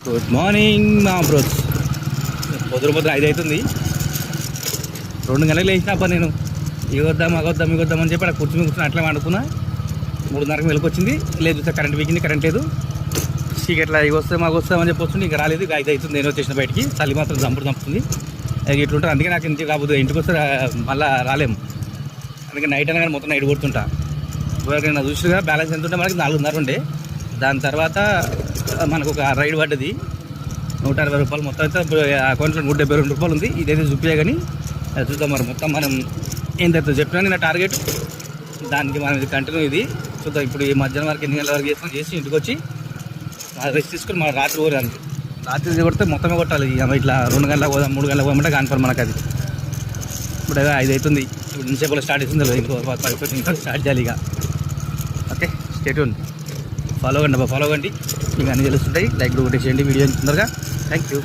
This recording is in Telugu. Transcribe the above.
గుడ్ మార్నింగ్ మా బ్రోస్. పొద్దున 5 అవుతుంది. 2 గంటలకు లేచినప్ప నేను ఇగొద్దాం అని చెప్పి అక్కడ కూర్చుని అట్లా వండుకున్నా. 3:30కి వెలుకొచ్చింది. లేదు చూస్తే కరెంట్ వీకింది, కరెంట్ లేదు. చీకట్లా మాకు వస్తామని చెప్పి వస్తుంది. ఇంకా రాలేదు. 5 అవుతుంది. నేను వచ్చేసిన బయటికి. చలి మాత్రం చంపుతుంది. ఇట్లుంటుంది. అందుకే నాకు ఇంటికి కాకపోతే ఇంటికి వస్తే మళ్ళీ రాలేము. అందుకే నైట్ అనగానే మొత్తం నైట్ కొడుతుంటా. ఎవరికైనా చూసిగా బ్యాలెన్స్ ఎంత ఉంటే మనకి 4:30 ఉండే. దాని తర్వాత మనకు ఒక రైడ్ పడ్డది 160 రూపాయలు. మొత్తం అయితే అకౌంట్లో 172 రూపాయలు ఉంది. ఇదైతే చూపించే కానీ చూద్దాం మరి మొత్తం మనం ఏంటైతే చెప్పినా నా టార్గెట్. దానికి మనం ఇది కంటిన్యూ ఇది చూద్దాం. ఇప్పుడు ఈ మధ్యాహ్నం వరకు 8 గంటల వరకు చేసి ఇంటికి వచ్చి రెస్ట్ తీసుకొని మన రాత్రి పోరానికి. రాత్రి కొడితే మొత్తమే కొట్టాలి. ఇట్లా 2 గంటలకు పోదాం 3 గంటలకు పోదామంటే కన్ఫర్మ్ మనకు అది. ఇప్పుడు 5 అవుతుంది. ఇప్పుడు నిమిషంలో స్టార్ట్ అవుతుంది. ఇంకో 10 నిమిషాలు స్టార్ట్ చేయాలి ఇక. Okay, stay tune. ఫాలో కండి మీకు అన్నీ తెలుస్తుంటాయి. లైక్ కూడా చేయండి వీడియో తొందరగా. Thank you.